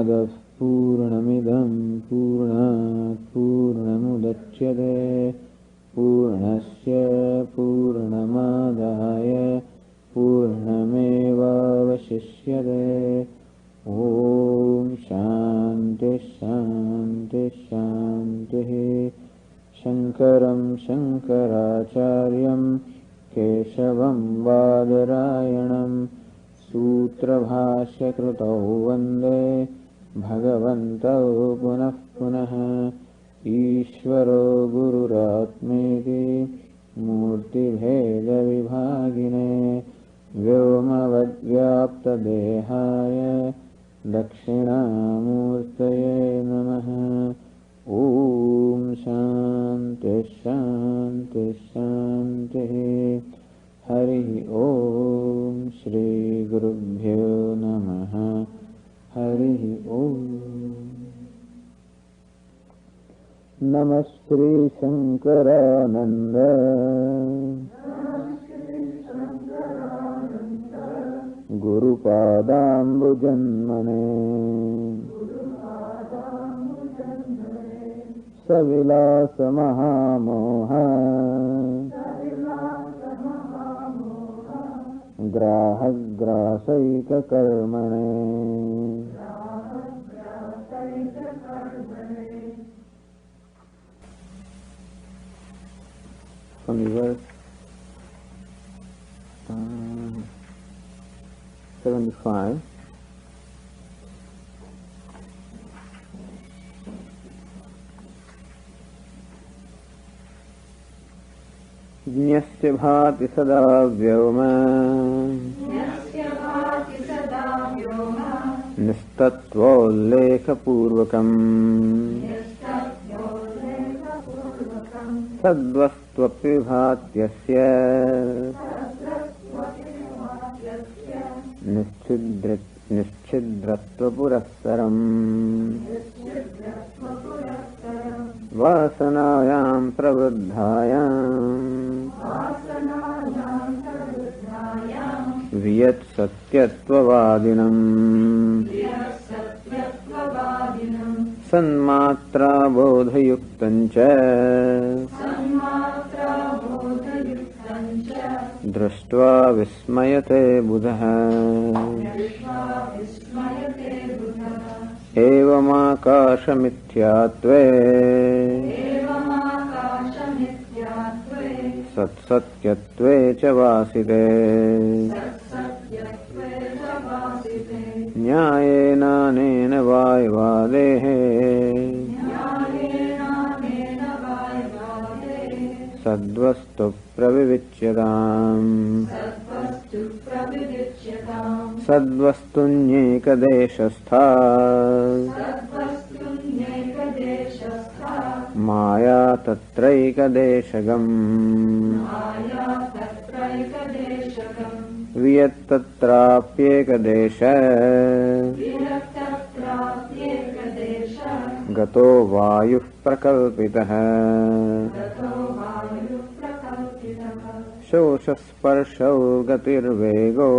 Purnamadav Purnamidam Purnat Purnamudachyate Purnasya Purnamadaya Purnameva Vasishyate. Om Shanti Shanti Shanti. Shankaram Shankaracharyam Keshavam Badarayanam Sutra Bhashya Krutau Vande Bhagavantau Punah Punah. Ishvaro Gururatmeti Murti Bheda Vibhagine Vyomavadvyapta Dehaya Dakshinamurtaye Namaha. Om Shanti Shanti Shanti. Hari Om Shri Gurubhyo Namaha. Hari Om. Namaste Shankarananda Guru Padambujanmane Savilasa Mahamoha Grahagrasaika Karmane. From the verse 75. Jnasya bhati sada vyoma nistattvallekha purvakam sadvastvapi bhatyasya nischidratva purassaram vasanayam pravruddhayam viyat satyatvavadinam sanmatra bodhayuktancha दृष्ट्वा विस्मयते बुधः एवमाकाशमिथ्यात्वे सत्सत्यत्वे च वासिते न्यायेनानेन वायवादेः सद्वस्तु प्रविविच्यताम् सद्वस्तुन्येकदेशस्था माया तत्रैकदेशगम् वियत्तत्राप्येकदेश गतो वायुः प्रकल्पितः शोषस्पर्शौ गतिर्वेगो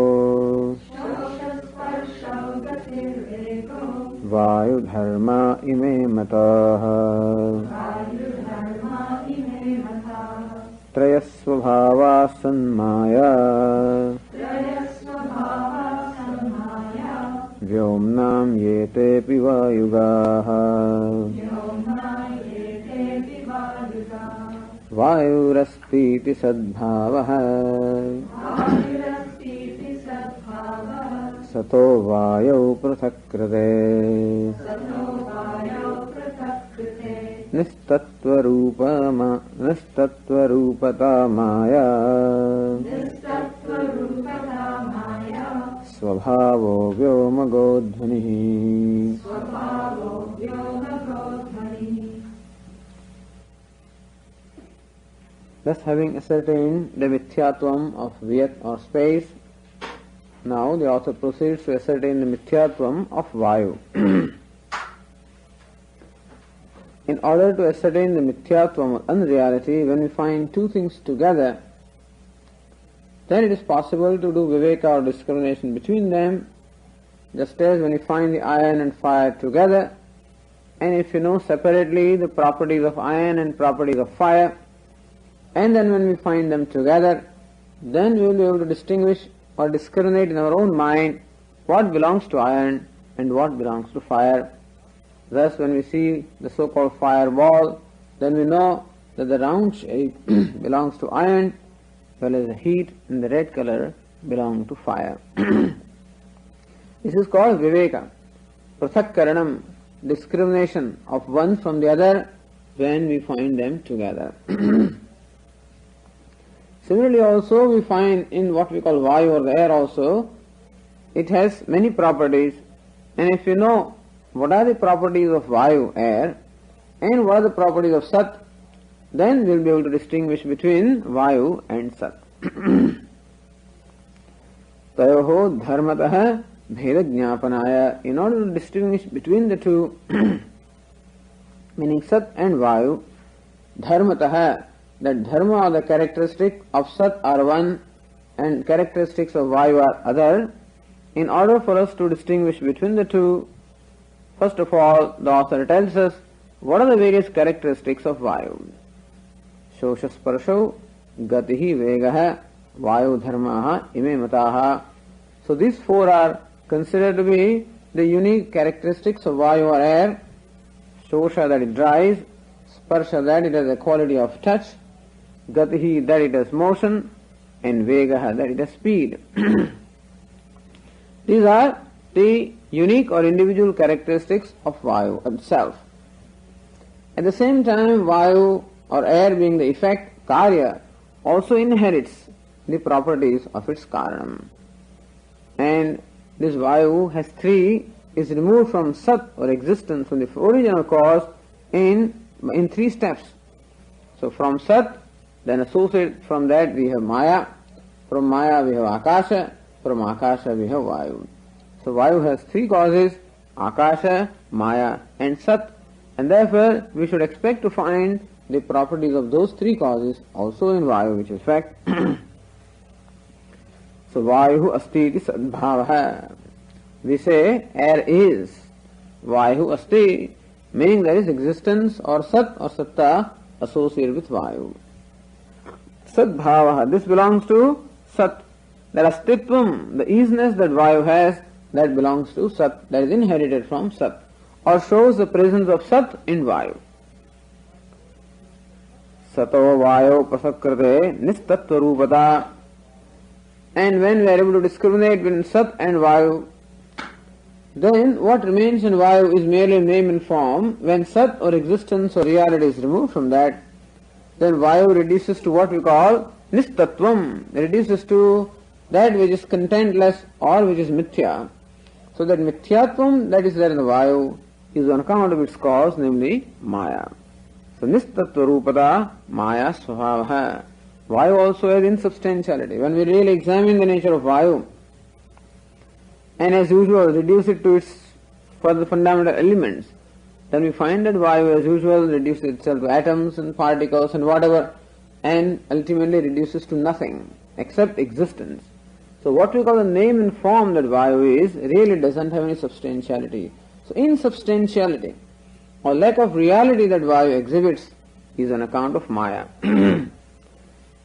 वायुधर्मा इमे मताः त्रयस्वभावाः सन्माया व्योम्नां येतेऽपि वायुगाः वायुरस्तीति सद्भावः सतो वायौ पृथक्कृते निस्तत्त्वरूपता माया स्वभावो व्योमगोध्वनिः. Thus, having ascertained the mithyatvam of Vyat or space, now the author proceeds to ascertain the mithyatvam of Vayu. In order to ascertain the mithyatvam or unreality, when we find two things together, then it is possible to do viveka or discrimination between them, just as when you find the iron and fire together, and if you know separately the properties of iron and properties of fire, and then when we find them together, then we will be able to distinguish or discriminate in our own mind what belongs to iron and what belongs to fire. Thus, when we see the so-called fireball, then we know that the round shape belongs to iron, while the heat in the red color belong to fire. This is called viveka, prathakkaranam, discrimination of one from the other when we find them together. Similarly also we find in what we call vayu or the air also, it has many properties, and if you know what are the properties of vayu, air, and what are the properties of sat, then we will be able to distinguish between vayu and sat. Tayoho dharmatah bheda jnapanaya. In order to distinguish between the two, meaning sat and vayu, dharmatah, that dharma or the characteristic of sat are one and characteristics of vayu are other. In order for us to distinguish between the two, first of all, the author tells us what are the various characteristics of vayu. Shosha sparsho, gatihi vegaha, vayu dharmaha, ime mataha. So these four are considered to be the unique characteristics of vayu or air. Shosha, that it dries; sparsha, that it has a quality of touch; gatihi, that it has motion; and vegaha, that it has speed. These are the unique or individual characteristics of vayu itself. At the same time, vayu or air being the effect, karya, also inherits the properties of its karanam. And this vayu has three, is removed from sat or existence, from the original cause in three steps. So from sat, then associated from that we have maya, from maya we have akasha, from akasha we have vayu. So vayu has three causes, akasha, maya and sat, and therefore we should expect to find the properties of those three causes also in vayu, which is fact. So vayu asti iti sadbhavaha. We say air is, vayu asti, meaning there is existence or sat or satta associated with vayu. Sadbhavaha, this belongs to sat. That astitvam, the easiness that vayu has, that belongs to sat, that is inherited from sat, or shows the presence of sat in vayu. Sato vayu prasakrate nistattva rupata. And when we are able to discriminate between sat and vayu, then what remains in vayu is merely name and form. When sat or existence or reality is removed from that, then vayu reduces to what we call nistattvam, reduces to that which is contentless or which is mithya. So that mithyatvam that is there in the vayu is on account of its cause, namely maya. So nistattva rupada maya svabhavaha. Vayu also has insubstantiality. When we really examine the nature of vayu, and as usual reduce it to its further fundamental elements, then we find that vayu as usual reduces itself to atoms and particles and whatever, and ultimately reduces to nothing except existence. So what we call the name and form that vayu is really doesn't have any substantiality. So insubstantiality or lack of reality that vayu exhibits is on account of maya.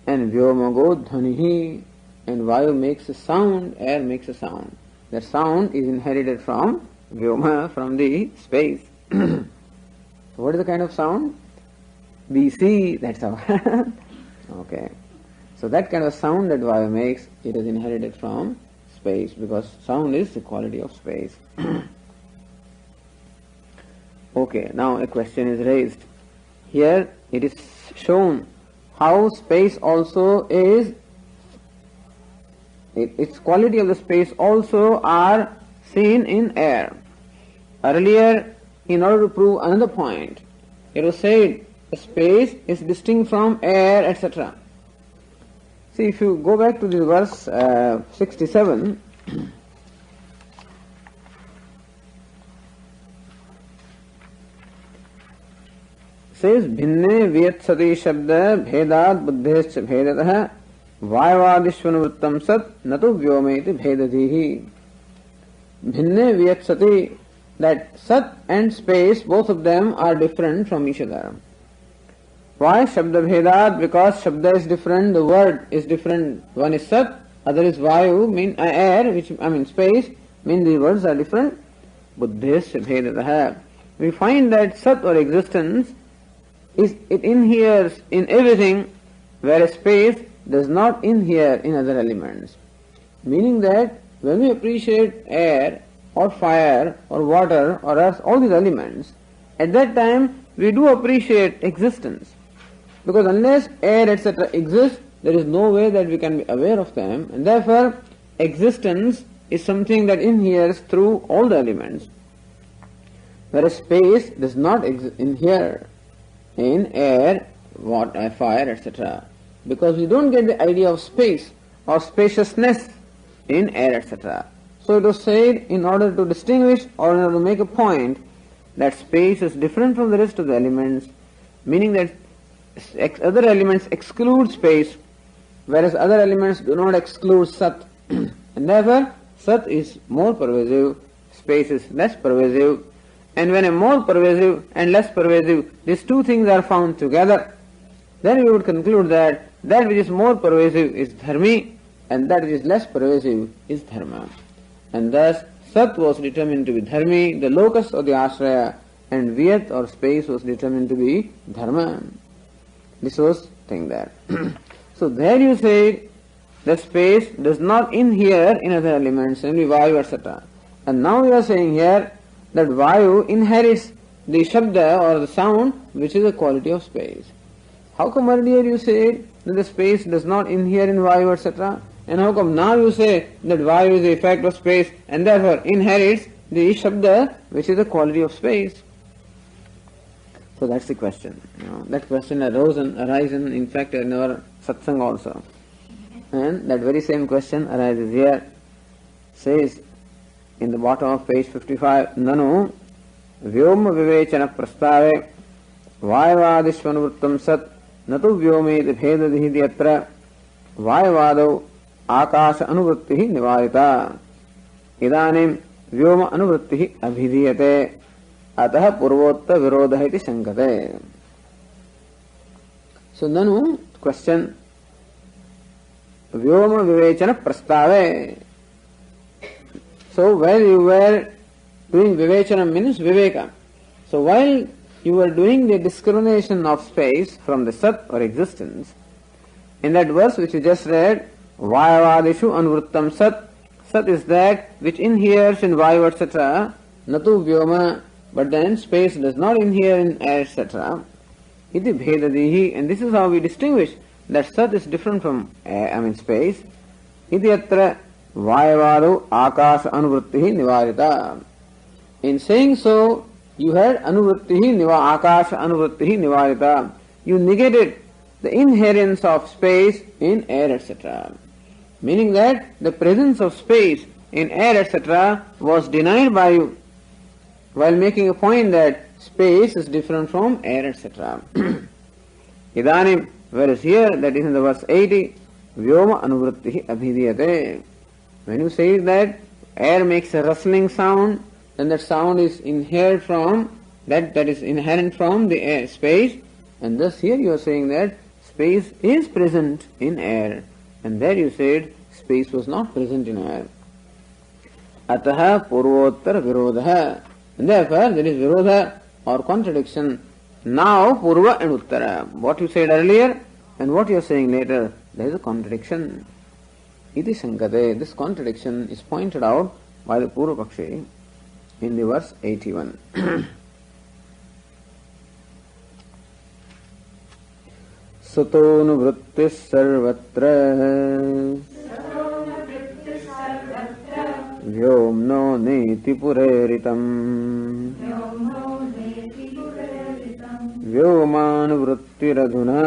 And vyomago dhanihi, and vayu makes a sound, air makes a sound. That sound is inherited from vyoma, from the space. So what is the kind of sound? We see, that's how. Okay. So that kind of sound that vayu makes, it is inherited from space, because sound is the quality of space. Okay, now a question is raised. Here it is shown how space also is, its quality of the space also are seen in air. Earlier, in order to prove another point, it was said the space is distinct from air, etc. See, if you go back to the verse 67, says भिन्ने वियत्सति शब्द भेदात् बुद्धेश्च bhinne viyatsati, that sat and space, both of them are different from each other. Why Shabda Bhedat? Because Shabda is different, the word is different. One is sat, other is vayu, mean air, which space, mean the words are different. Buddhisya Bhedatah. We find that sat or existence it inheres in everything, whereas space does not inhere in other elements. Meaning that when we appreciate air or fire or water or earth, all these elements, at that time we do appreciate existence. Because unless air etc. exists, there is no way that we can be aware of them, and therefore existence is something that inheres through all the elements. Whereas space does not inhere in air, water, fire, etc. Because we don't get the idea of space or spaciousness in air, etc. So it was said, in order to distinguish or in order to make a point that space is different from the rest of the elements, meaning that other elements exclude space, whereas other elements do not exclude sat. And therefore, sat is more pervasive, space is less pervasive. And when a more pervasive and less pervasive, these two things are found together, then we would conclude that that which is more pervasive is dharmi, and that which is less pervasive is dharma. And thus, sat was determined to be dharmi, the locus or the ashraya, and viyat or space was determined to be dharma. This was thing there. So there you say that space does not inhere in other elements, namely vayu, etc. And now you are saying here that vayu inherits the shabda or the sound, which is a quality of space. How come earlier you said that the space does not inhere in vayu, etc.? And how come now you say that vayu is the effect of space and therefore inherits the shabda, which is the quality of space? So that's the question. That question arisen in fact in our satsang also. And that very same question arises here. Says in the bottom of page 55, Nanu vyoma vivechana prastave vayavadishvanuvrittam sat natu vyometi bhedadihi yatra vayavadau akasha anuvrittihi nivarita idanim vyoma anuvrittihi abhidhiyate atah purvotta virodha iti shankate. So Nanu, question, vyoma vivechana prastave. So while you were doing vivechana means viveka. So while you were doing the discrimination of space from the sat or existence, in that verse which you just read, vayavadishu anvrittam sat, sat is that which inheres in vayu, etc. Natu vyoma, but then space does not inhere in air, etc. Iti bhedadihi, and this is how we distinguish that sat is different from space. Iti atra vayavadu akasha anuvrittihi nivarita. In saying so, you had anuvrittihi akasha anuvrittihi nivarita. You negated the inherence of space in air, etc. Meaning that the presence of space in air, etc. was denied by you while making a point that space is different from air, etc. Idanim, whereas here, that is in the verse 80, vyoma anuvrittihi abhidhiyate. When you say that air makes a rustling sound, then that sound is inherent from that is inherent from the air, space, and thus here you are saying that space is present in air, and there you said space was not present in air. Ataha purvottara virodha, and therefore there is virodha or contradiction. Now purva and uttara, what you said earlier and what you are saying later, there is a contradiction. Iti shankate, this contradiction is pointed out by the Purva Pakshi in the verse 81. Sato nuvrittis sarvatra vyomno neti pureritam vyomanuvrittiradhuna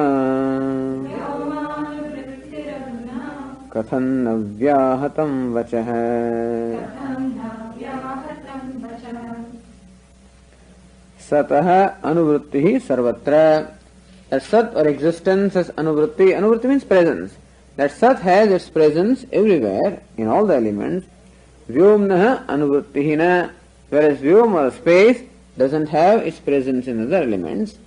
kathan navyahatam vachah. Satah anuvrittihi sarvatra. That sat or existence is anuvritti. Anuvritti means presence. That sat has its presence everywhere in all the elements. Vyomnaha anuvrittihina, whereas Vyom or space doesn't have its presence in other elements.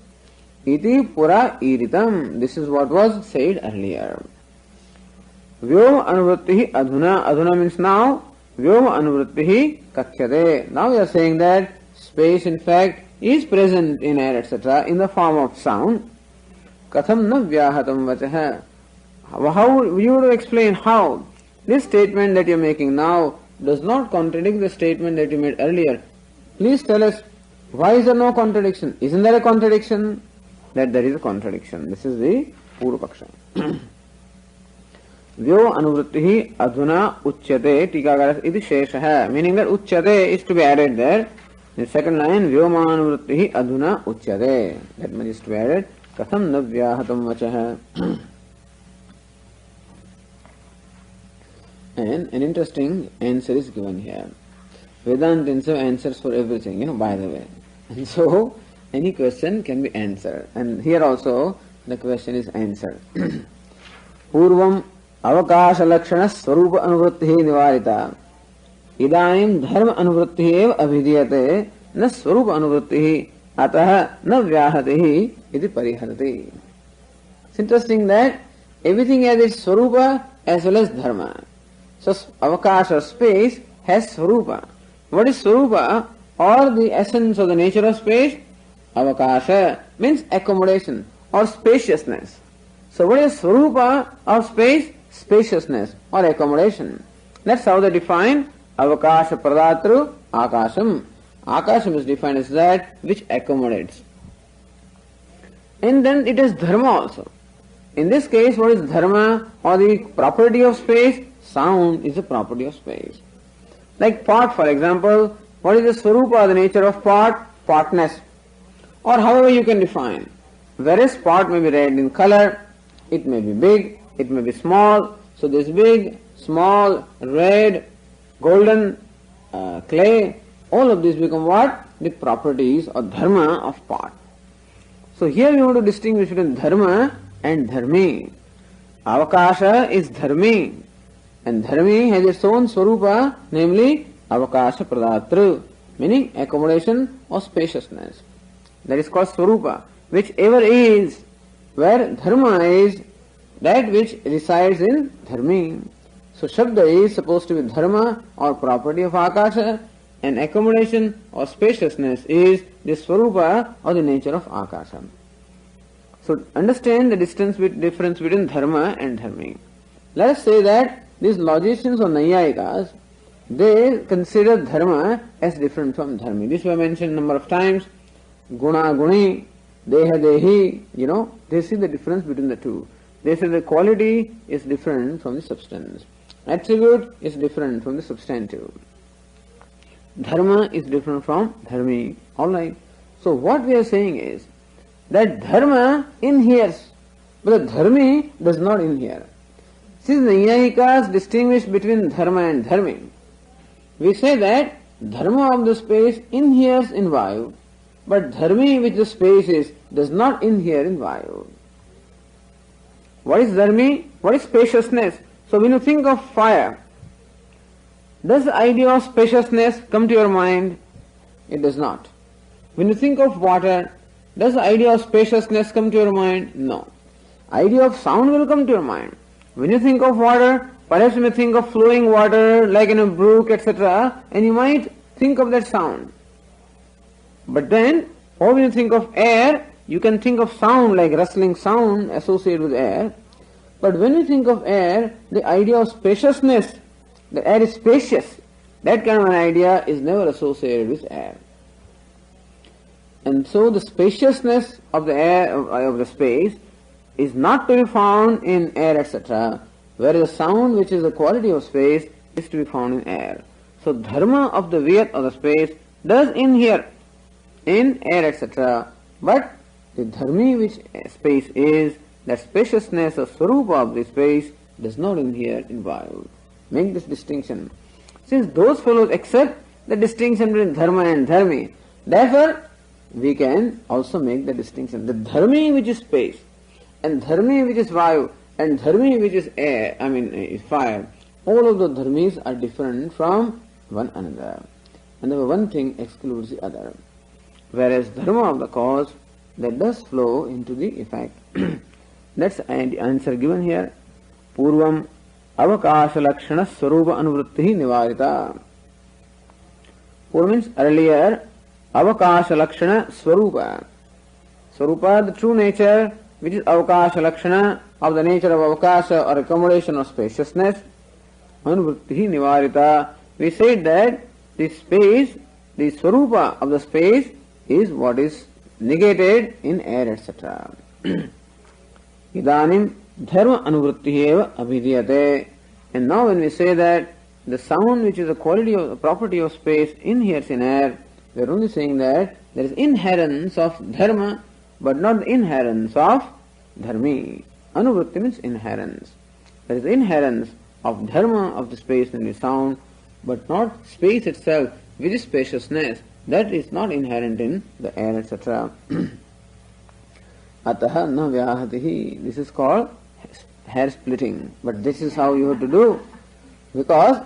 Iti pura iritam, this is what was said earlier. Vyom anuvrittihi adhuna, adhuna means now, Vyom anuvrittihi kakhyate. Now we are saying that space in fact is present in air, etc., in the form of sound. Katham na vyahatam vachaha. How you would explain how this statement that you are making now does not contradict the statement that you made earlier. Please tell us, why is there no contradiction? Isn't there a contradiction? That there is a contradiction. This is the Purva Paksha. Vyo anuvrittihi adhuna uchyate tikagaras iti sheshaha, meaning that uchyate is to be added there. In the second line, vyoma anuvrittihi adhuna uchyate, that much is to be added. Katham na vyahatam vachaha. And an interesting answer is given here. Vedantins have answers for everything, by the way. And so, any question can be answered. And here also, the question is answered. Purvam avakasha lakshana swarupa anuvrittihi nivarita. Idanim dharma anuvrittihi eva abhidiyate na swarupa anuvrittihi ataha na vyahatihi iti pariharati. It's interesting that everything has its swarupa as well as dharma. So avakasha, space, has swarupa. What is swarupa, or the essence of the nature of space? Avakasha means accommodation or spaciousness. So what is swarupa of space? Spaciousness or accommodation. That's how they define avakasha pradatru akasham. Akasham is defined as that which accommodates. And then it is dharma also. In this case, what is dharma or the property of space? Sound is a property of space. Like pot, for example, what is the swarupa, the nature of pot? Potness. Or however you can define. Whereas pot may be red in color, it may be big, it may be small. So this big, small, red, golden, clay, all of these become what? The properties or dharma of pot. So here we want to distinguish between dharma and dharmi. Avakasha is dharmi. And dharmi has its own swarupa, namely avakasha pradatru, meaning accommodation or spaciousness. That is called swarupa. Whichever is, where dharma is, that which resides in dharmi. So shabda is supposed to be dharma or property of akasha, and accommodation or spaciousness is the swarupa or the nature of akasha. So understand the difference between dharma and dharmi. Let us say that these logicians or Naiyayikas, they consider dharma as different from dharmi. This we have mentioned a number of times. Guna, guni, deha, dehi, they see the difference between the two. They say the quality is different from the substance. Attribute is different from the substantive. Dharma is different from dharmi. Alright. So what we are saying is that dharma inheres, but the dharmi does not inhere. Since the Naiyayikas distinguish between dharma and dharmi, we say that dharma of the space inheres in vayu, but dharmi which the space is does not inhere in vayu. What is dharmi? What is spaciousness? So when you think of fire, does the idea of spaciousness come to your mind? It does not. When you think of water, does the idea of spaciousness come to your mind? No. Idea of sound will come to your mind. When you think of water, perhaps you may think of flowing water like in a brook, etc., and you might think of that sound. But then, or when you think of air, you can think of sound like rustling sound associated with air. But when you think of air, the idea of spaciousness, the air is spacious, that kind of an idea is never associated with air. And so the spaciousness of the air, of the space, is not to be found in air, etc., whereas the sound, which is the quality of space, is to be found in air. So dharma of the vyat or the space does inhere in air, etc., but the dharmi which space is, that spaciousness or swarupa of the space, does not inhere in vayu. Make this distinction. Since those fellows accept the distinction between dharma and dharmi, therefore we can also make the distinction. The dharmi which is space, and dharmi which is vayu, and dharmi which is air, is fire, all of the dharmis are different from one another. And the one thing excludes the other. Whereas dharma of the cause, that does flow into the effect. That's the answer given here. Purvam avakasha lakshana swarupa anuvritti nivarita. Purva means earlier, avakasha lakshana swarupa. Swarupa, the true nature, which is avakasha lakshana, of the nature of avakasha or accommodation or spaciousness. Anuvritti nivarita. We said that the space, the swarupa of the space is what is negated in air, etc. Idanim dharma anuvritti eva abhidhyate. And now when we say that the sound which is a quality of the property of space inheres in air, we are only saying that there is inherence of dharma, but not the inherence of dharmi. Anuvritti means inherence. There is inherence of dharma of the space in the sound, but not space itself, which is spaciousness. That is not inherent in the air, etc. Ataha na vyahatihi. This is called hair splitting. But this is how you have to do. Because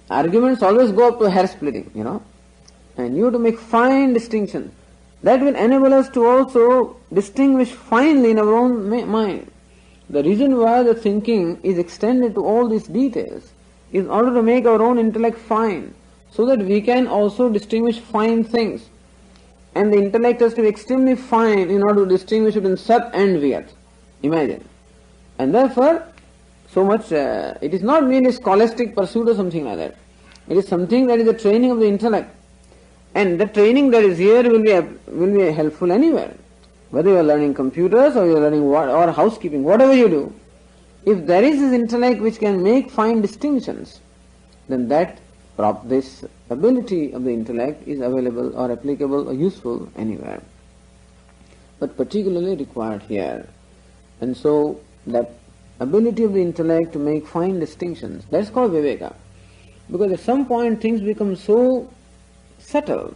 arguments always go up to hair splitting, And you have to make fine distinctions. That will enable us to also distinguish finely in our own mind. The reason why the thinking is extended to all these details is in order to make our own intellect fine, so that we can also distinguish fine things. And the intellect has to be extremely fine in order to distinguish between Sat and Vyat. Imagine. And therefore, so much, it is not merely scholastic pursuit or something like that. It is something that is a training of the intellect. And the training that is here will be helpful anywhere. Whether you are learning computers or you are learning or housekeeping, whatever you do. If there is this intellect which can make fine distinctions, then this ability of the intellect is available or applicable or useful anywhere. But particularly required here. And so that ability of the intellect to make fine distinctions, that's called viveka. Because at some point things become so subtle.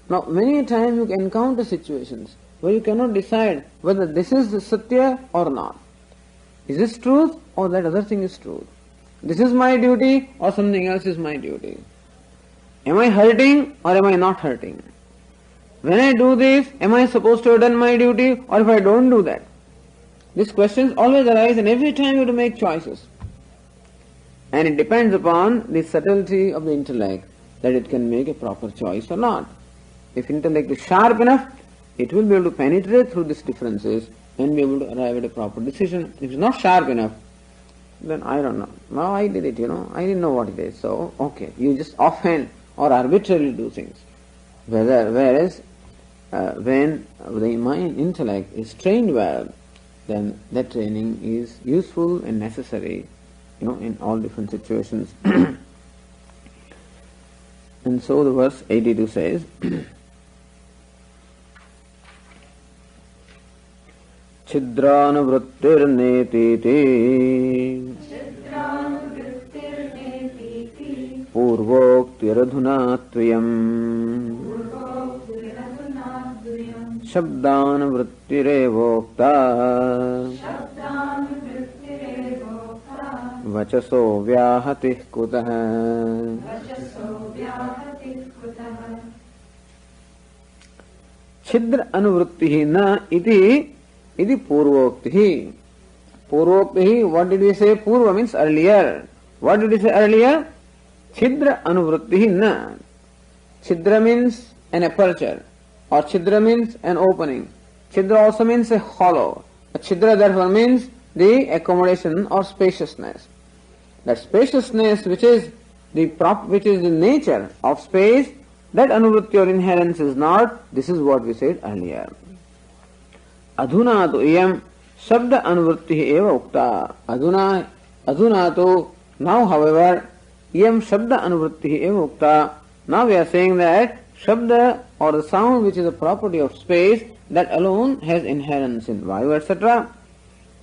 Now many times you encounter situations where you cannot decide whether this is satya or not. Is this truth or that other thing is truth? This is my duty or something else is my duty? Am I hurting or am I not hurting? When I do this, am I supposed to have done my duty or if I don't do that? These questions always arise and every time you have to make choices. And it depends upon the subtlety of the intellect that it can make a proper choice or not. If intellect is sharp enough, it will be able to penetrate through these differences and be able to arrive at a proper decision. If it's not sharp enough, then I don't know. Well, I did it, I didn't know what it is. So, okay, you just offhand or arbitrarily do things. Whereas, when the mind intellect is trained well, then that training is useful and necessary, in all different situations. And so the verse 82 says, Chidranavrittirnetiti Purvoktiradhuna tvayam Shabdanavrittirevokta Vachaso vyahati kutah. Chidra anuvrittihi na iti purvoktihi. Purvoktihi, what did we say? Purva means earlier. What did we say earlier? Chidra anuvrittihi na. Chidra means an aperture, or chidra means an opening. Chidra also means a hollow. A chidra therefore means the accommodation or spaciousness. That spaciousness which is the nature of space, that anuvritti or inherence is not. This is what we said earlier. Adhuna tu iyam shabda anuvritti eva ukta. Adhuna tu, now however, iyam shabda anuvritti eva ukta. Now we are saying that shabda or the sound which is a property of space, that alone has inherence in vayu, etc.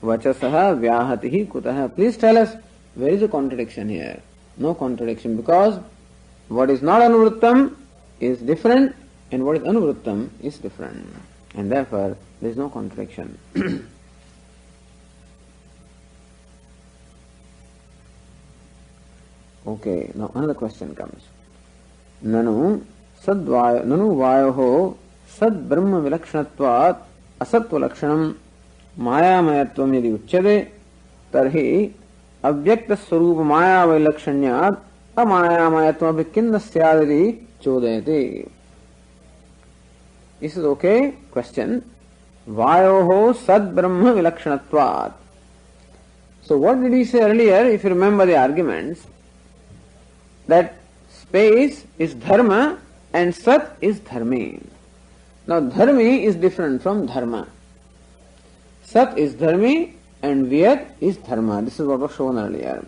Vachasaha vyahatihi kutaha. Please tell us, where is the contradiction here? No contradiction, because what is not anuvrittam is different and what is anuvrittam is different. And therefore, there is no contradiction. Okay, now another question comes. Nanu vayoho sad brahma vilakshanatvat asatva lakshanam मायामयत्वम यदि उच्यते तर्हि अव्यक्त स्वरूप माया वैलक्षण्यात् अमायामयत्वमपि किन्न स्यादिति चोदयते. This is okay question. Vayoho sad brahma vilakshanatvat. So what did he say earlier? If you remember the arguments, that space is dharma and sat is dharmi. Now dharmi is different from dharma. Sat is dharmi and vyat is dharma. This is what was shown earlier.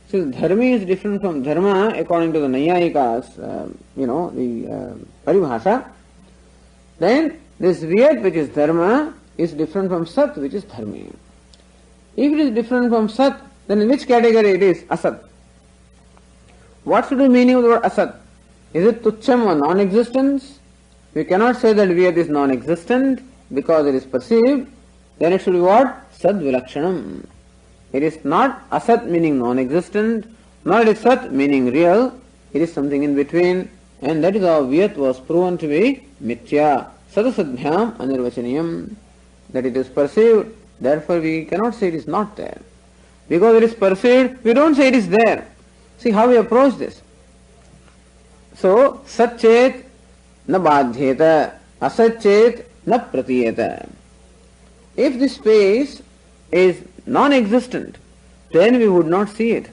Since dharmi is different from dharma according to the Nayayikas, the paribhasha, then this vyat which is dharma is different from sat which is dharmi. If it is different from sat, then in which category it is? Asat. What should be the meaning of the word asat? Is it tucham or non-existence? We cannot say that vyat is non-existent because it is perceived. Then it should be what? Sad vilakshanam. It is not asat meaning non-existent, nor it is sat meaning real. It is something in between, and that is how vyat was proven to be mithya. Sadasadbhyam anirvachaniyam. That it is perceived, therefore we cannot say it is not there. Because it is perceived, we don't say it is there. See how we approach this. So, satchet na badhyeta, asatchet na pratiyeta. If the space is non-existent, then we would not see it.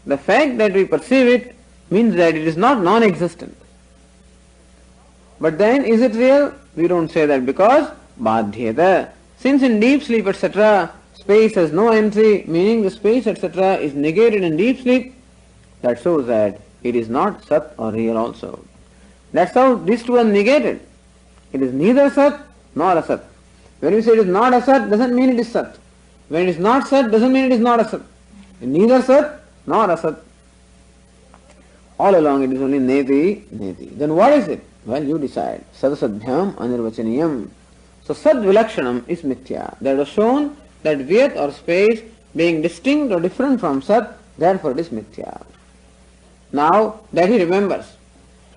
The fact that we perceive it means that it is not non-existent. But then, is it real? We don't say that because badhyeta. Since in deep sleep, etc., space has no entry, meaning the space, etc., is negated in deep sleep, that shows that it is not sat or real also. That's how these two are negated. It is neither sat nor asat. When we say it is not asat, doesn't mean it is sat. When it is not sat, doesn't mean it is not asat. Neither sat nor asat. All along it is only neti, neti. Then what is it? Well, you decide. Sadasadbhyam anirvachaniyam. So sad vilakshanam is mithya. That was shown that vyat or space being distinct or different from sat, therefore it is mithya. Now that he remembers.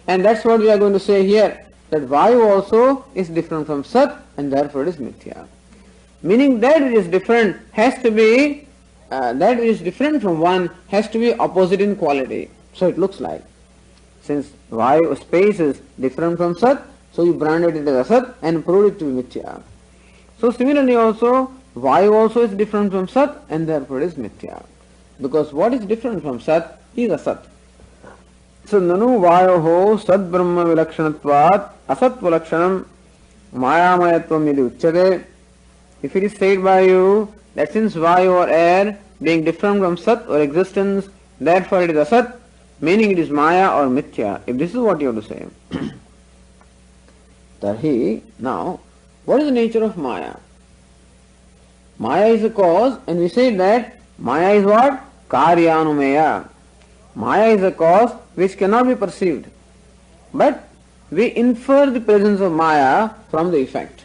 And that's what we are going to say here. That vayu also is different from sat and therefore it is mithya. Meaning that it is different has to be, that it is different from one has to be opposite in quality. So it looks like. Since vayu space is different from sat, so you branded it as asat and proved it to be mithya. So similarly also, vayu also is different from sat and therefore it is mithya. Because what is different from sat is asat. So nanu vayoho sad brahma vilakshanatvat asatva lakshanam mayamayatvam yadi uchyate. If it is said by you that since vayu or air being different from sat or existence, therefore it is asat, meaning it is maya or mithya. If this is what you have to say, tarhi, now, what is the nature of maya? Maya is a cause, and we say that maya is what? Karyanumeya. Maya is a cause which cannot be perceived. But we infer the presence of maya from the effect.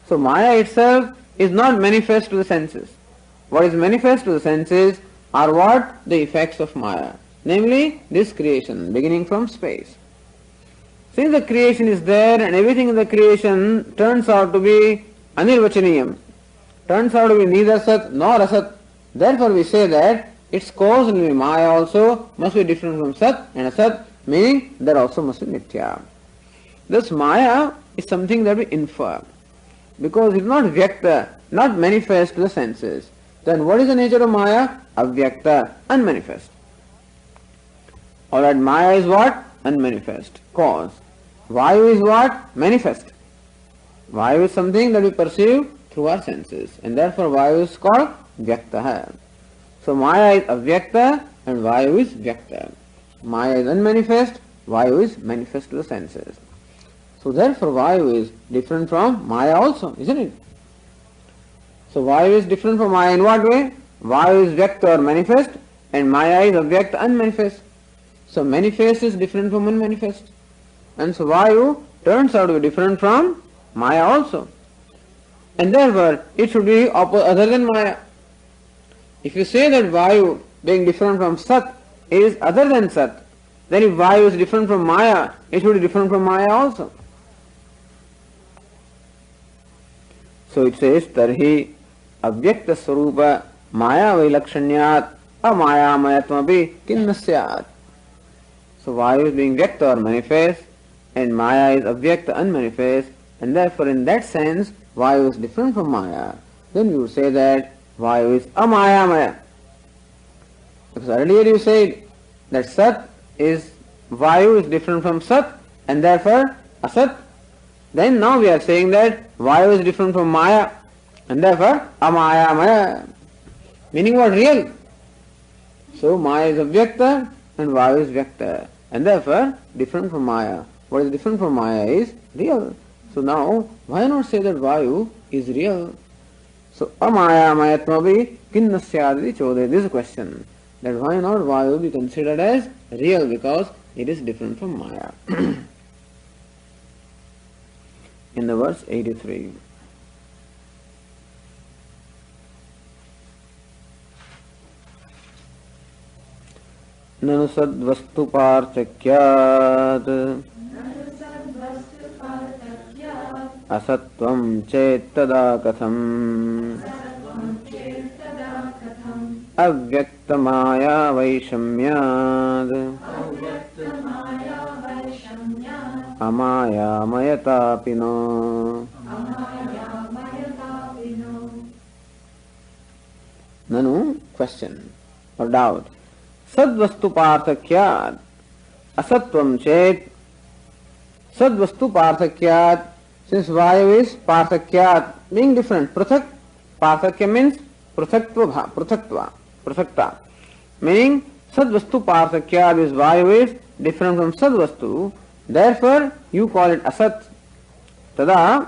So maya itself is not manifest to the senses. What is manifest to the senses are what? The effects of maya. Namely, this creation, beginning from space. Since the creation is there and everything in the creation turns out to be anirvachaniyam, turns out to be neither sat nor asat, therefore we say that its cause will be maya also must be different from sat and asat, meaning that also must be mithya. Thus maya is something that we infer, because it is not vyakta, not manifest to the senses. Then what is the nature of maya? Avyakta, unmanifest. Alright, maya is what? Unmanifest, cause. Vayu is what? Manifest. Vayu is something that we perceive through our senses, and therefore vayu is called vyakta. So maya is avyakta and vayu is vyakta. Maya is unmanifest, vayu is manifest to the senses. So therefore vayu is different from maya also, isn't it? So vayu is different from maya in what way? Vayu is vyakta or manifest and maya is avyakta unmanifest. So manifest is different from unmanifest. And so vayu turns out to be different from maya also. And therefore it should be other than maya. If you say that vayu being different from sat is other than Sat, then if Vayu is different from Maya, it should be different from Maya also. So it says, Tarhi avyakta swarupa maya vailakshanyat amayamayatmapi kinnasyat. So Vayu is being vyakta or manifest, and Maya is avyakta unmanifest, and therefore in that sense Vayu is different from Maya. Then we would say that Vayu is amayamaya. Because earlier you said that Sat is, Vayu is different from Sat, and therefore Asat. Then now we are saying that Vayu is different from Maya, and therefore amayamaya. Meaning what? Real. So Maya is avyakta and Vayu is vyakta, and therefore different from Maya. What is different from Maya is real. So now why not say that Vayu is real? So amayamayatmavi kinnasyaditi chode. This is a question. That why not Vayu be considered as real, because it is different from Maya. In the verse 83. Nanu sadvastu parchakyat asatvam chettada katham avyaktamaya vaishamyad amayamayatapino. Nanu, question or doubt. Sadvastu parthakyat asatvam chet. Sadvastu parthakyat, since Vayu is parthakyat, being different. Prathak, parthakya means prathakva, prathakta. Meaning sadvastu parthakyat is Vayu is different from sadvastu. Therefore, you call it asat. Tada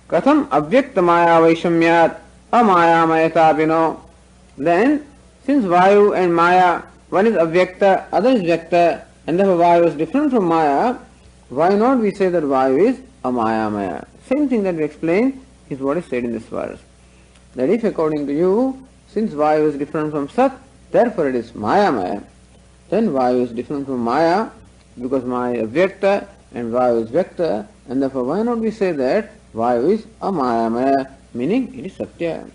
katham avyaktamaya vaishamyat amayamayatapino. Then, since Vayu and Maya, one is avyakta, other is vyakta, and therefore Vayu is different from Maya, why not we say that Vayu is amayamaya? Same thing that we explained is what is said in this verse. That if according to you, since Vayu is different from Sat, therefore it is mayamaya, then Vayu is different from Maya, because Maya is avyakta and Vayu is vyakta, and therefore why not we say that Vayu is amayamaya, meaning it is satya.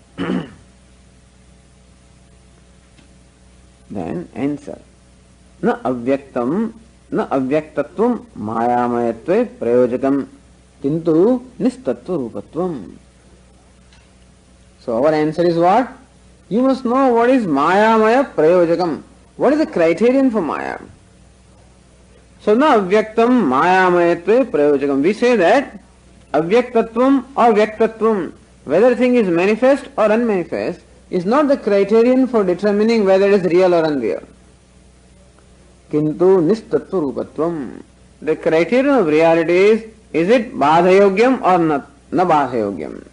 Then answer. Na avyaktam, na avyaktatvam mayamayatve prayojakam kintu nistatva rupatvam. So our answer is what? You must know what is mayamaya prayojakam. What is the criterion for Maya? So na avyaktam mayamayatve prayojakam. We say that avyaktatvam or vyaktatvam, whether a thing is manifest or unmanifest, is not the criterion for determining whether it is real or unreal. Kintu nistatva rupatvam. The criterion of reality is it badhayogyam or na badhayogyam?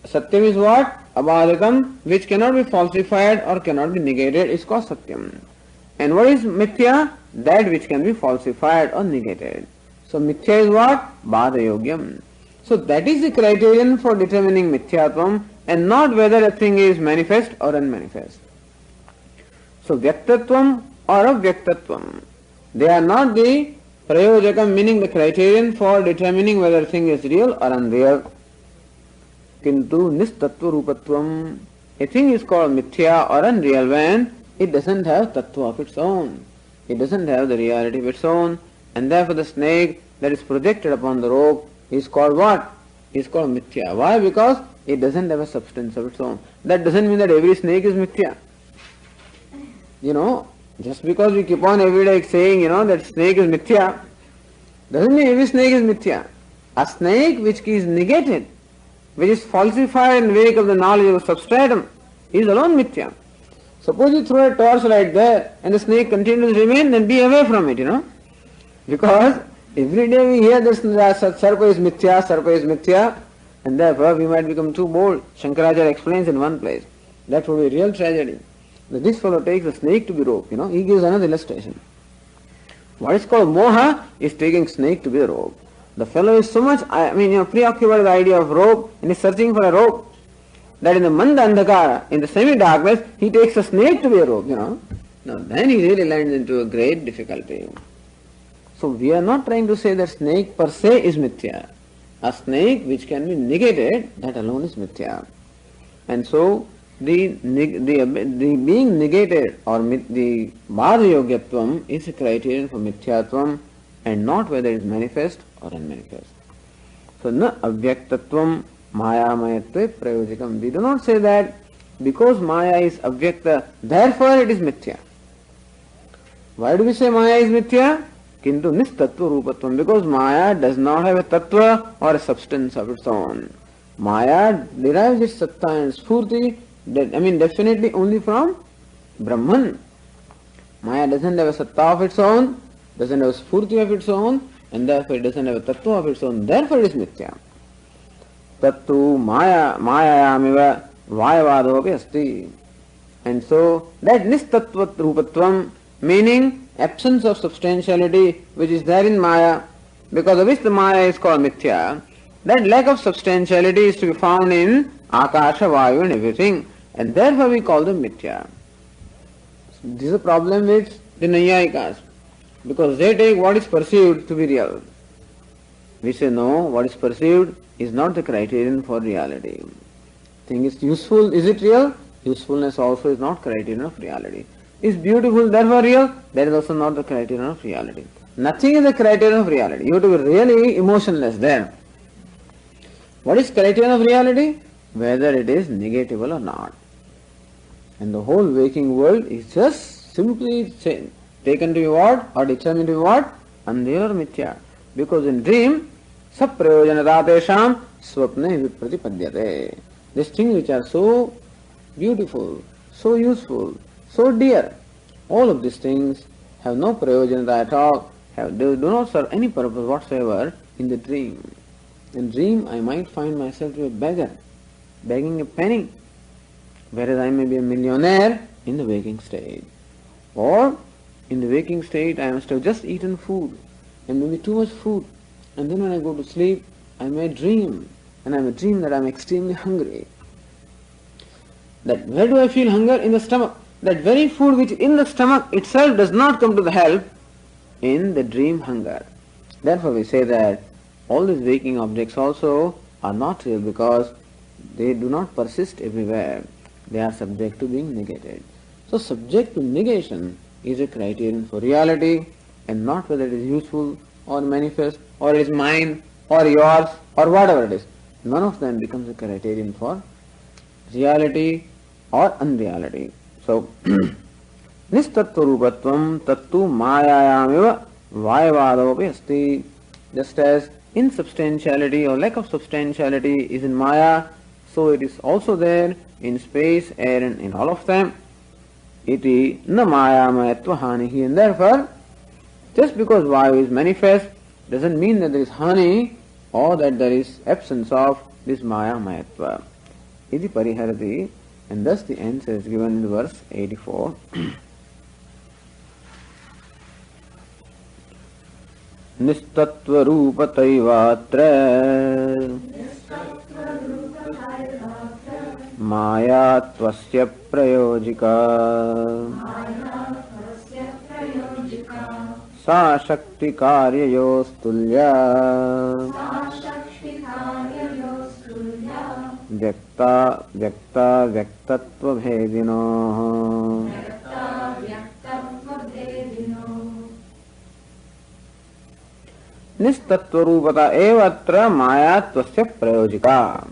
Satyam is what? Abadhakam, which cannot be falsified or cannot be negated, is called satyam. And what is mithya? That which can be falsified or negated. So mithya is what? Badhayogyam. So that is the criterion for determining mithyatvam, and not whether a thing is manifest or unmanifest. So vyaktatvam or avyaktatvam, they are not the prayojakam, meaning the criterion for determining whether a thing is real or unreal. Kintu nistatva rupatvam, a thing is called mithya or unreal when it doesn't have tattva of its own. It doesn't have the reality of its own, and therefore the snake that is projected upon the rope is called what? Is called mithya. Why? Because it doesn't have a substance of its own. That doesn't mean that every snake is mithya. Just because we keep on every day saying, that snake is mithya, doesn't mean every snake is mithya. A snake which is negated, which is falsified in wake of the knowledge of substratum, is alone mithya. Suppose you throw a torchlight there and the snake continues to remain, then be away from it, Because every day we hear this sarpa is mithya, and therefore we might become too bold. Shankaracharya explains in one place. That would be a real tragedy. That this fellow takes the snake to be rope, he gives another illustration. What is called moha is taking snake to be the rope. The fellow is so much, preoccupied with the idea of rope and is searching for a rope, that in the manda andhakara, in the semi-darkness, he takes a snake to be a rope, Now then he really lands into a great difficulty. So we are not trying to say that snake per se is mithya. A snake which can be negated, that alone is mithya. And so the being negated or the bhāva-yogyatvam is a criterion for mithyatvam and not whether it is manifest or unmanifest. So na avyaktatvam maya-mayatve prayojikam. We do not say that because Maya is avyakta, therefore it is mithya. Why do we say Maya is mithya? Kintu nistattva rupatvam. Because Maya does not have a tattva or a substance of its own. Maya derives its satta and spurti, definitely only from Brahman. Maya doesn't have a satta of its own, doesn't have a spurti of its own, and therefore it doesn't have a tattva of its own. Therefore it is mithya. Tattu mayayamiva vayavadopi asti. And so that nistattva rupatvam, meaning absence of substantiality which is there in Maya, because of which the Maya is called mithya, that lack of substantiality is to be found in Akasha, Vayu and everything, and therefore we call them mithya. This is a problem with the Naiyayikas, because they take what is perceived to be real. We say no, what is perceived is not the criterion for reality. Thing is useful, is it real? Usefulness also is not criterion of reality. Is beautiful therefore real? That is also not the criterion of reality. Nothing is the criterion of reality. You have to be really emotionless there. What is criterion of reality? Whether it is negatable or not. And the whole waking world is just simply taken to be what? Or determined to be what? Andhya or mithya. Because in dream, saprayojanatesham swapne vipratipadyate. These things which are so beautiful, so useful, so dear, all of these things have no prayojanata at all, they do not serve any purpose whatsoever in the dream. In dream I might find myself to be a beggar, begging a penny, whereas I may be a millionaire in the waking state. Or in the waking state I must have just eaten food, and maybe too much food, and then when I go to sleep I may dream, and I may dream that I am extremely hungry. That where do I feel hunger? In the stomach. That very food which in the stomach itself does not come to the help in the dream hunger. Therefore we say that all these waking objects also are not real because they do not persist everywhere. They are subject to being negated. So subject to negation is a criterion for reality and not whether it is useful or manifest or it is mine or yours or whatever it is. None of them becomes a criterion for reality or unreality. So, nistattva rupatvam tattu mayayamiva vayavadapi asti. Just as insubstantiality or lack of substantiality is in Maya, so it is also there in space, air and in all of them. Iti na mayamayatva hanihi. And therefore, just because Vayu is manifest doesn't mean that there is hani or that there is absence of this mayamayatva. Iti pariharati. And thus the answer is given in verse 84. Nistattva rupataivatra mayatvasya prayojika sa shakti karyayostulya vyakta vyaktatva bhedino. Nistattva rupata evatra mayatvasya prayojika.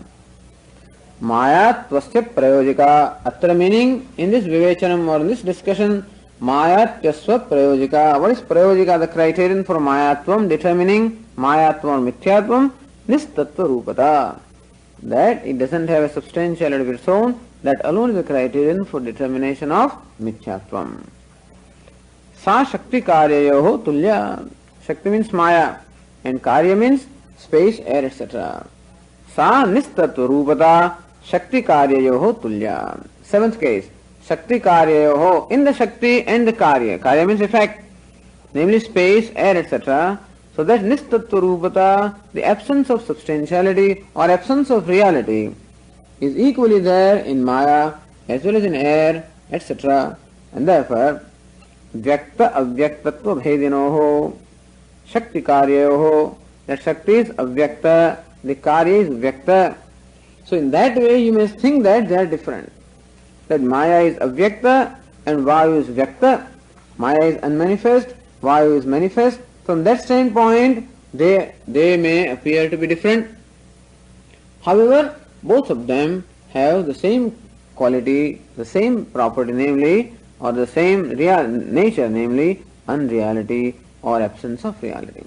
Mayatvasya prayojika. Atra meaning in this vivechanam or in this discussion, mayatvasya prayojika. What is prayojika? The criterion for mayatvam, determining mayatvam or mithyatvam. Nistattva rupata. That it doesn't have a substantiality of its own, that alone is a criterion for determination of mithyatvam. Sa shakti karyayoho tulya. Shakti means Maya and karya means space, air, etc. Sa nistattva rupata shakti karyayoho tulya. Seventh case, shakti karyayoho, in the shakti and the karya. Karya means effect, namely space, air, etc. So that nistattva rupata, the absence of substantiality or absence of reality, is equally there in Maya as well as in air, etc. And therefore, vyakta avyaktatva bhedinoho shakti karyayoho. That Shakti is avyakta, the karya is vyakta. So in that way you may think that they are different. That Maya is avyakta and Vayu is vyakta. Maya is unmanifest, Vayu is manifest. From that standpoint, they may appear to be different. However, both of them have the same quality, the same property, namely, or the same nature, namely, unreality or absence of reality.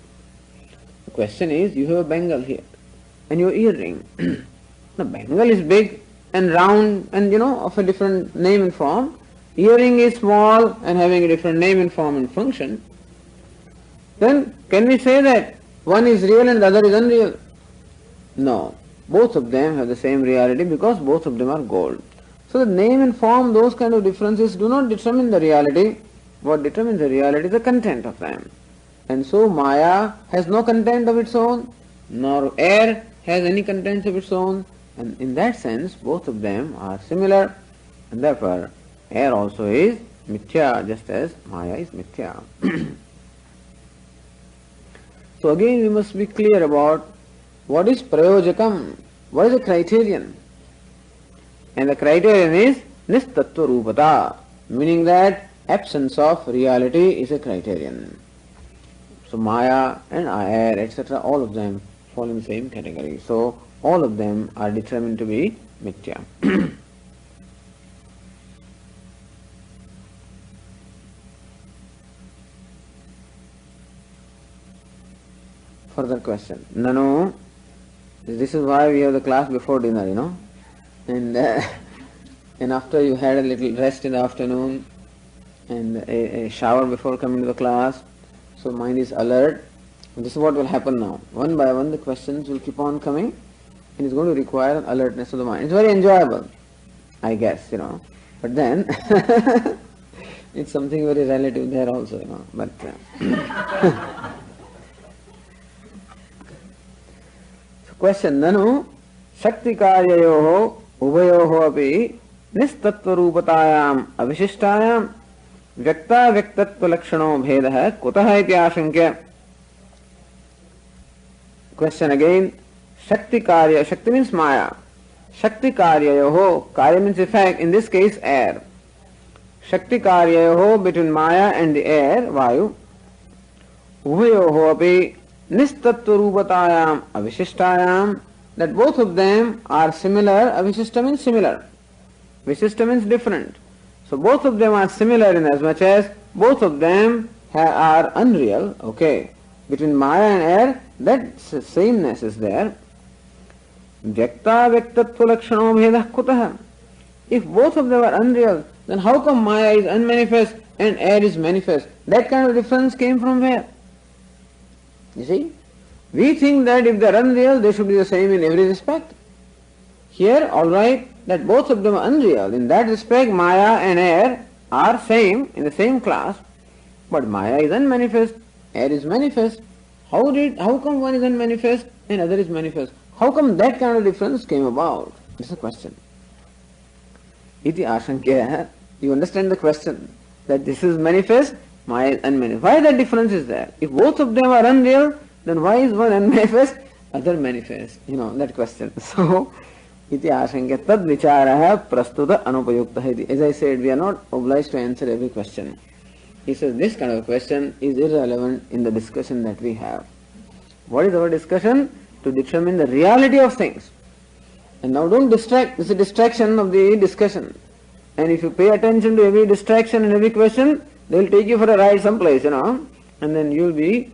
The question is, you have a bangle here and your earring. The bangle is big and round and of a different name and form. Earring is small and having a different name and form and function. Then can we say that one is real and the other is unreal? No. Both of them have the same reality because both of them are gold. So the name and form, those kind of differences do not determine the reality. What determines the reality is the content of them. And so Maya has no content of its own, nor air has any content of its own. And in that sense, both of them are similar. And therefore, air also is mithya, just as Maya is mithya. So again, we must be clear about what is prayojakam, what is the criterion. And the criterion is nistattva rupata, meaning that absence of reality is a criterion. So Maya and air, etc., all of them fall in the same category. So all of them are determined to be mithya. Further question. Nanu, this is why we have the class before dinner, and after you had a little rest in the afternoon and a shower before coming to the class, so mind is alert. This is what will happen now. One by one the questions will keep on coming and it's going to require an alertness of the mind. It's very enjoyable, I guess, but then it's something very relative there also, but question. Nanu shakti karyayoho uvayoho api nistattva rupatayam avishistayam vyakta vyaktatva lakshano bhedah kutah iti ashankya. Question again. Shakti karya, Shakti means Maya. Shakti karyayoho, karya means effect, in this case air. Shakti karyayoho, between Maya and the air, Vayu. Uvayoho api nistattva rupatayam avishistayam, that both of them are similar. Avishista means similar. Vishista means different. So both of them are similar in as much as both of them are unreal. Okay. Between Maya and air, that sameness is there. Vyakta vyaktatva lakshano bhedah kutah. If both of them are unreal, then how come Maya is unmanifest and air is manifest? That kind of difference came from where? You see? We think that if they are unreal, they should be the same in every respect. Here, alright, that both of them are unreal. In that respect, Maya and air are same, in the same class, but Maya is unmanifest, air is manifest. How come one is unmanifest and other is manifest? How come that kind of difference came about? This is a question. Iti ashankya. You understand the question, that this is manifest, Maya is unmanifest. Why that difference is there? If both of them are unreal, then why is one unmanifest, other manifest? That question. So, iti ashankya tad vicharaha prastuta anupayukta iti. As I said, we are not obliged to answer every question. He says this kind of question is irrelevant in the discussion that we have. What is our discussion? To determine the reality of things. And now don't distract. This is a distraction of the discussion. And if you pay attention to every distraction and every question, they will take you for a ride someplace, and then you will be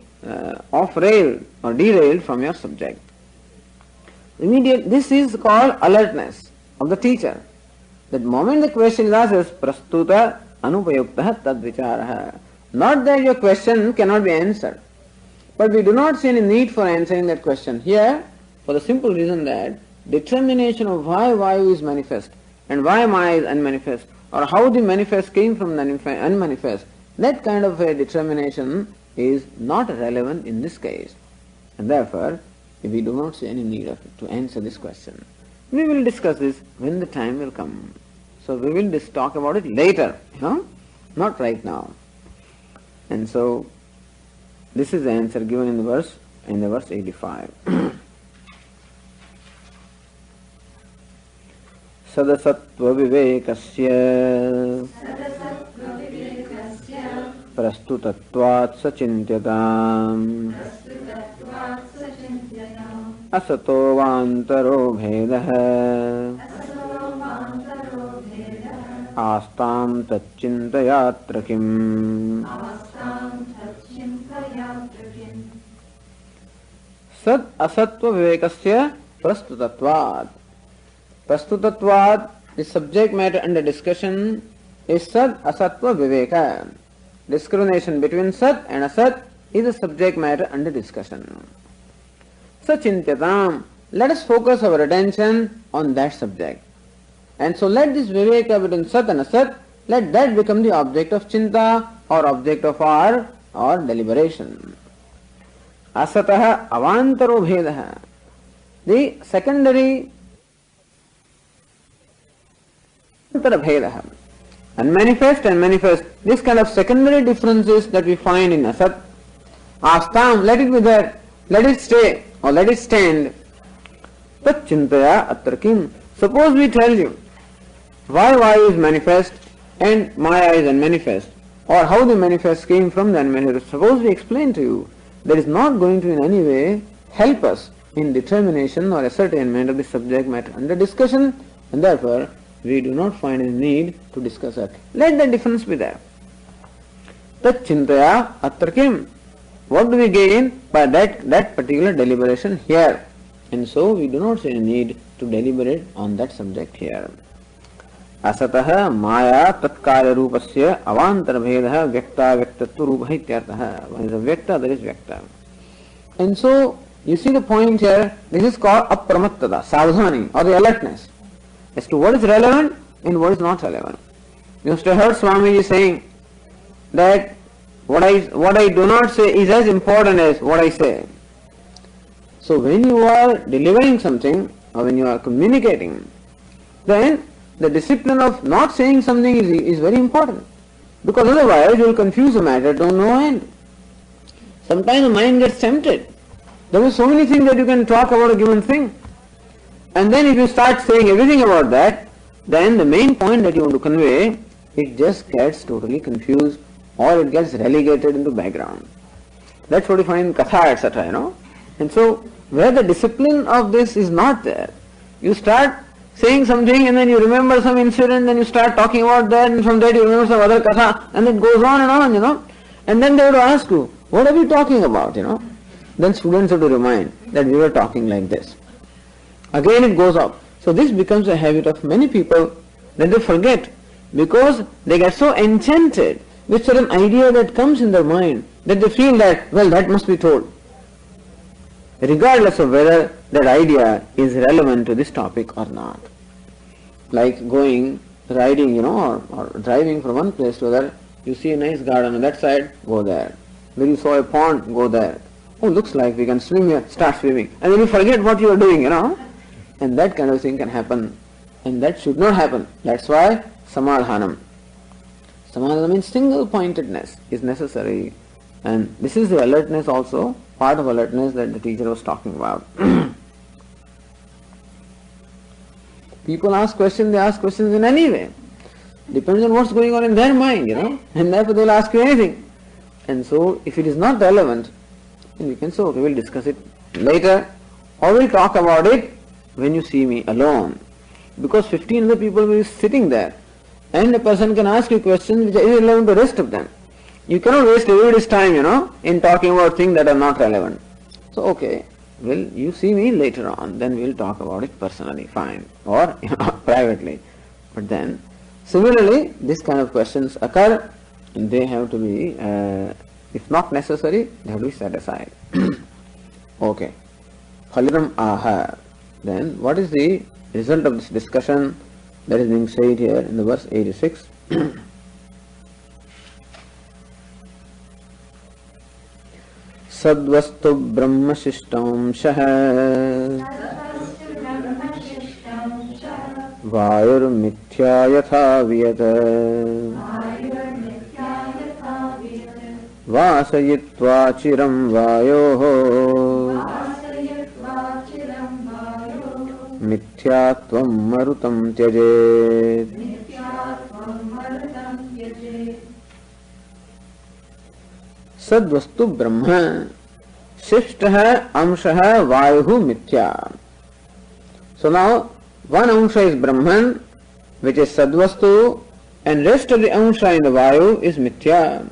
off rail or derailed from your subject. This is called alertness of the teacher. That moment the question is asked is prastuta anupayukta tad vicharaha. Not that your question cannot be answered, but we do not see any need for answering that question here, for the simple reason that determination of why Vayu is manifest and why Maya is unmanifest, or how the manifest came from the unmanifest, that kind of a determination is not relevant in this case. And therefore, we do not see any need of it to answer this question. We will discuss this when the time will come. So we will talk about it later, not right now. And so this is the answer given in the verse 85. Sadasatva vivekasya prastutatvat sachintyatam asato vantaro bhedah astam tachintayatra kim. Sad asatva vivekasya prastutatvat. Prastutatvat, the subject matter under discussion, is sad asatva viveka. Discrimination between sat and asat is the subject matter under discussion. Sachintyatam, let us focus our attention on that subject. And so let this viveka between sat and asat, let that become the object of chinta or object of our deliberation. Asataha avantaro bhedaha. The secondary unmanifest and manifest, this kind of secondary differences that we find in asat, astam, let it be there, let it stay or let it stand. Tat chintaya atrakim. Suppose we tell you why vayu is manifest and maya is unmanifest, or how the manifest came from the unmanifest. Suppose we explain to you, that is not going to in any way help us in determination or ascertainment of the subject matter under discussion, and therefore we do not find any need to discuss it. Let the difference be there. Tat chintaya atrakim. What do we gain by that particular deliberation here? And so we do not see any need to deliberate on that subject here. Asataha maya tatkarya rupasya avantara bhedaha vyakta vyaktatva rupaha ityartaha. One is a vyakta, there is vyakta. And so you see the point here, this is called apramattada, savdhani or the alertness as to what is relevant and what is not relevant. You must have heard Swami saying that what I do not say is as important as what I say. So when you are delivering something or when you are communicating, then the discipline of not saying something is very important, because otherwise you will confuse the matter to no end. Sometimes the mind gets tempted. There are so many things that you can talk about a given thing. And then if you start saying everything about that, then the main point that you want to convey, it just gets totally confused or it gets relegated into background. That's what you find in katha, etc. And so where the discipline of this is not there, you start saying something and then you remember some incident and you start talking about that, and from that you remember some other katha, and it goes on, and then they would ask you, what are we talking about, Then students have to remind that we were talking like this. Again it goes up. So this becomes a habit of many people that they forget, because they get so enchanted with certain idea that comes in their mind that they feel that, well, that must be told, regardless of whether that idea is relevant to this topic or not. Like going, riding, or driving from one place to another, you see a nice garden on that side, go there. Where you saw a pond, go there. Oh, looks like we can swim here, start swimming. And then you forget what you are doing, And that kind of thing can happen. And that should not happen. That's why samadhanam. Samadhanam means single-pointedness is necessary. And this is the alertness also, part of alertness that the teacher was talking about. People ask questions, they ask questions in any way. Depends on what's going on in their mind, And therefore they'll ask you anything. And so if it is not relevant, then we can say, okay, we'll discuss it later, or we'll talk about it when you see me alone. Because 15 other people will be sitting there, and a person can ask you questions which are irrelevant to the rest of them. You cannot waste everybody's time, in talking about things that are not relevant. So, okay, well, you see me later on, then we'll talk about it personally, fine, or privately. But then, similarly, this kind of questions occur, and they have to be, if not necessary, they have to be set aside. Okay. Phalitam aha. Then, what is the result of this discussion that is being said here in the verse 86? Sadvastu brahma shishtam shah vayur mithya yatha viyat वासयित्वा चिरं वायोः मिथ्यात्वं मरुतं त्यजेत्। सद्वस्तु ब्रह्म शिष्टः अंशः वायुः मिथ्या। So now one amsha is Brahman, which is Sadvastu, and rest of the amsha in the Vayu is Mithya.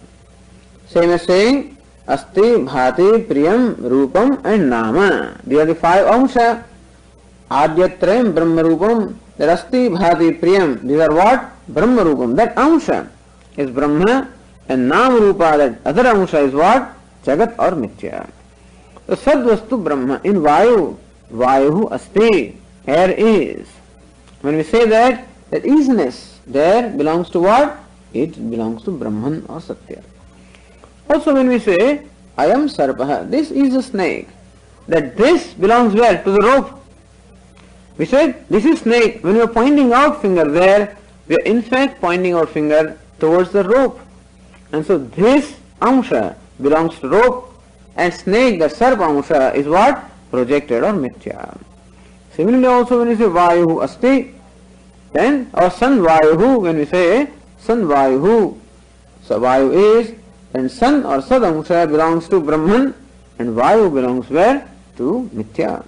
Same as saying Asti, Bhati, Priyam, Rupam and Nama. These are the five amsha. Adyatrayam Brahma Rupam. That Asti, Bhati, Priyam. These are what? Brahma Rupam. That amsha is Brahma, and Nama Rupa, that other amsha is what? Jagat or Mithya. So Sadvastu Brahma. In Vayu, Vayu Asti. Air is. When we say that isness there belongs to what? It belongs to Brahman or Satya. Also when we say, I am Sarpaha, this is a snake, that this belongs where? To the rope. We said, this is snake. When we are pointing out finger there, we are in fact pointing our finger towards the rope. And so this amsha belongs to rope, and snake, the Sarpa amsha, is what? Projected or Mithya. Similarly also when we say Vayu Asti, then or San Vayu, when we say San Vayu, so Vayu is, and San or Sad amsha belongs to Brahman, and Vayu belongs where? To Mithya.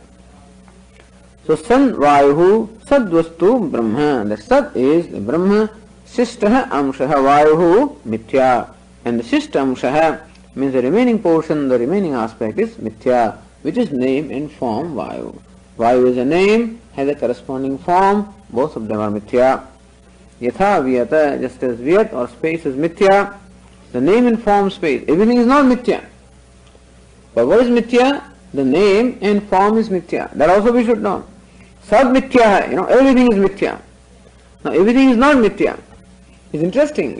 So San Vayu Sadvastu Brahma, the Sad is the Brahma, Shishtaha amshaha Vayu Mithya, and the Shishta amshaha means the remaining portion, the remaining aspect is Mithya, which is name and form Vayu. Vayu is a name, has a corresponding form, both of them are Mithya. Yatha Vyata, just as Vyat or space is Mithya, the name and form space, everything is not Mithya. But what is Mithya? The name and form is Mithya. That also we should know. Sab Mithya hai, everything is Mithya. Now everything is not Mithya. It's interesting,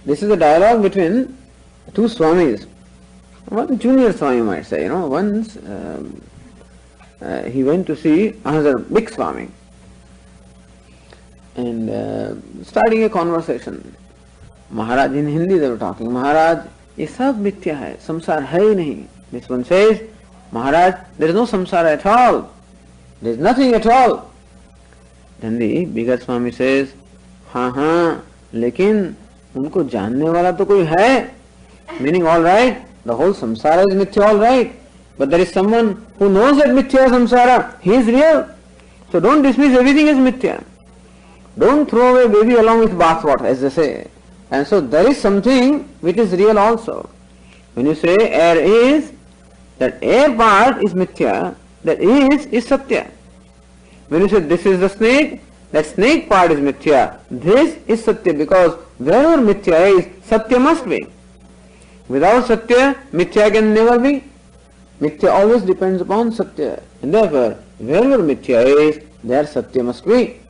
this is a dialogue between two Swamis. One junior Swami might say, once he went to see another big Swami and starting a conversation. Maharaj, in Hindi they were talking, Maharaj, ye sab mithya hai, samsar hai nahi. This one says, Maharaj, there is no samsara at all. There is nothing at all. Then the bigger Swami says, हाँ, लेकिन उनको जानने वाला तो कोई है. Meaning, all right, the whole samsara is mithya, all right. But there is someone who knows that mithya samsara, he is real. So don't dismiss everything as mithya. Don't throw away baby along with bathwater, as they say. And so there is something which is real also. When you say air is, that air part is mithya, that is satya. When you say this is the snake, that snake part is mithya, this is satya, because wherever mithya is, satya must be. Without satya, mithya can never be. Mithya always depends upon satya, and therefore wherever mithya is, there satya must be.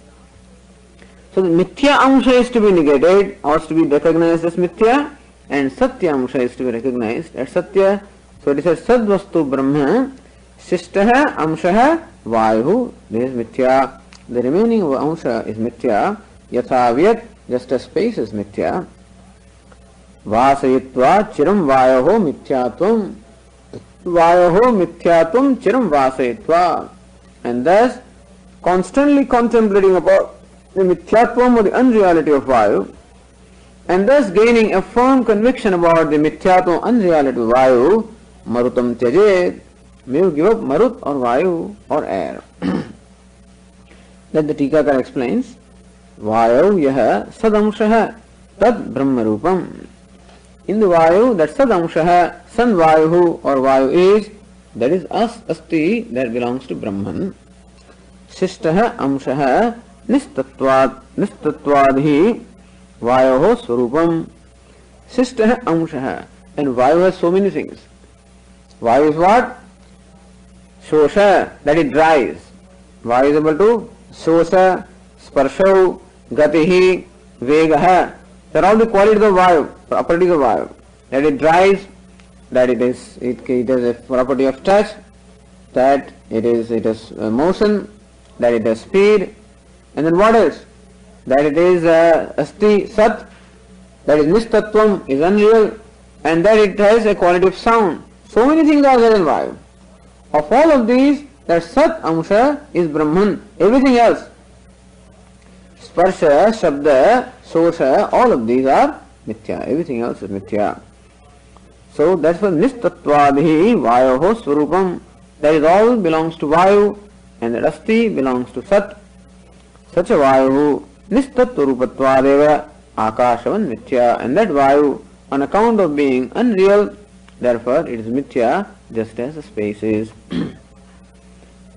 So the mithya amsha is to be negated or to be recognized as mithya, and satya amsha is to be recognized as satya. So it is sadvastu brahma, shishtaha amshaha vayu, this is mithya. The remaining amsha is mithya. Yatha vyat, just as space is mithya. Vasayitva chiram vayoho mithyatvam, vayoho mithyatvam chiram vasayitva. And thus constantly contemplating about the mithyatvam or the unreality of Vayu, and thus gaining a firm conviction about the mithyatvam unreality of Vayu, marutam tyajet, may you give up marut or Vayu or air. That the Tikakar explains, Vayu yaha sadamshaha tad brahma rupam. In the Vayu, that sadamshaha, san Vayu or Vayu is, that is asti, that belongs to Brahman. Shishtaha amshaha nistattvadhi vayoho swarupam. Shishtaha amshaha. And Vayu has so many things. Vayu is what? Shosha, that it dries. Vayu is able to shosha, sparshau, gatihi, vegaha. They are all the qualities of Vayu, properties of Vayu. That it dries, that it has a property of touch, that it is motion, that it has speed, and then what else? That it is asti, sat, that is nistatvam, is unreal, and that it has a quality of sound. So many things are there in Vayu. Of all of these, that Sat Amsha is Brahman. Everything else, Sparsha, Shabda, Sosha, all of these are Mithya. Everything else is Mithya. So that's why Nistatvadhi Vayoho Swarupam. That is all belongs to Vayu, and that Asti belongs to Sat. Such a Vayu Nistatvarupattvadeva Akashavan Mithya. And that Vayu, on account of being unreal, therefore it is Mithya, just as the space is.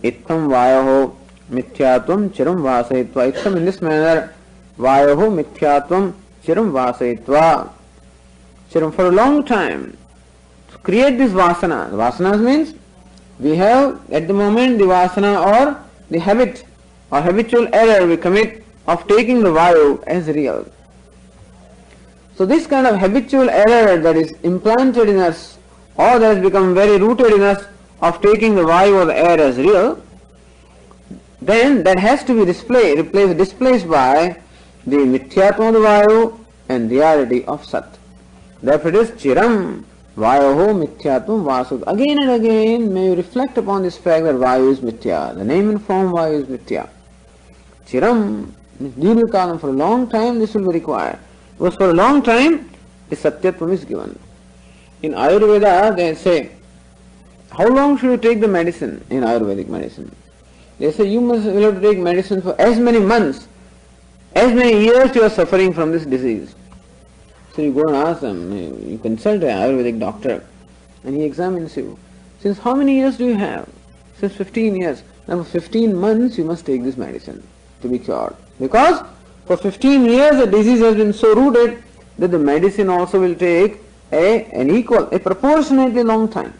Ittham Vayoho Mithyatvam Chiram Vasayitva. Ittham, in this manner, Vayoho Mithyatvam Chiram Vasayitva. Chiram, for a long time. To create this Vasana. Vasanas means we have at the moment the Vasana or the habit or habitual error we commit of taking the Vayu as real. So this kind of habitual error that is implanted in us or that has become very rooted in us of taking the Vayu or the air as real, then that has to be displaced by the Mithyatma of the Vayu and reality of Sat. Therefore it is Chiram Vayoho Mithyatvam Vasud. Again and again may you reflect upon this fact that Vayu is Mithya. The name and form Vayu is Mithya. Chiram means Dirghakalam, for a long time this will be required. Because for a long time the Satyatvam is given. In Ayurveda they say, how long should you take the medicine in Ayurvedic medicine? They say you will have to take medicine for as many months, as many years you are suffering from this disease. So you go and ask them, you consult an Ayurvedic doctor and he examines you. Since how many years do you have? Since 15 years. Now for 15 months you must take this medicine to be cured. Because for 15 years the disease has been so rooted that the medicine also will take a proportionately long time.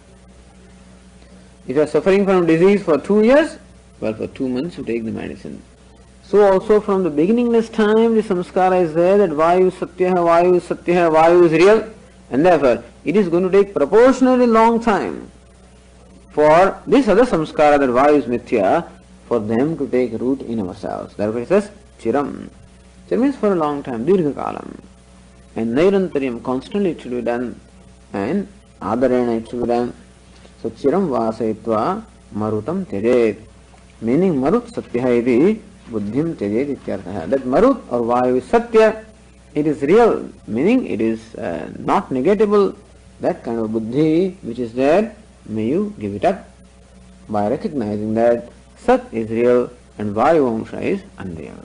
If you are suffering from disease for 2 years, well, for 2 months you take the medicine. So also from the beginningless time the samskara is there that Vayu is Satya, Vayu is Satya, Vayu is real, and therefore it is going to take proportionally long time for this other samskara that Vayu is Mithya, for them to take root in ourselves. Therefore it says Chiram. Chiram means for a long time, Dirghakalam. And Nairantaryam, constantly it should be done, and Adarena it should be done. So Chiram Vasayitva Marutam Tyajet. Meaning Marut Satya iti Buddhim Tyajet ityartha. That Marut or Vayu is Satya, it is real, meaning it is not negatable. That kind of Buddhi which is there, may you give it up by recognizing that Sat is real and Vayu Amsha is unreal.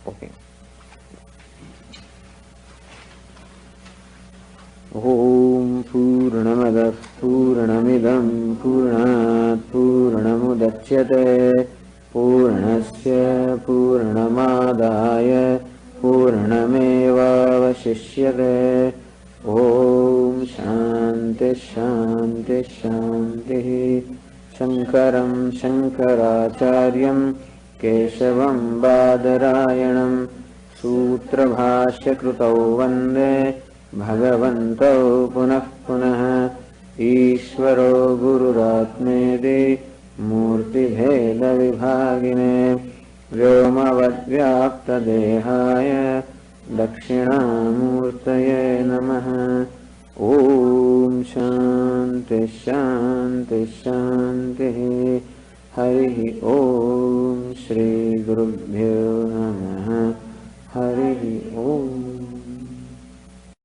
Okay. Om Purnamadah Purnamidam Purnat Purnamudachyate Purnasya Purnamadaya Purnameva Vashishyate. Om Shanti Shanti Shanti. Shankaram Shankaracharyam Keshavam Badarayanam Sutra Bhashya Krutau Vande Bhagavanto Punah Punah. Ishvaro Gururatmedi Murti Bheda Vibhagine Vyomavadvyapta Dehaya Dakshinamurtaye Namaha. Om Shanti Shanti Shanti. Hari Om Shri Gurubhyo Namaha.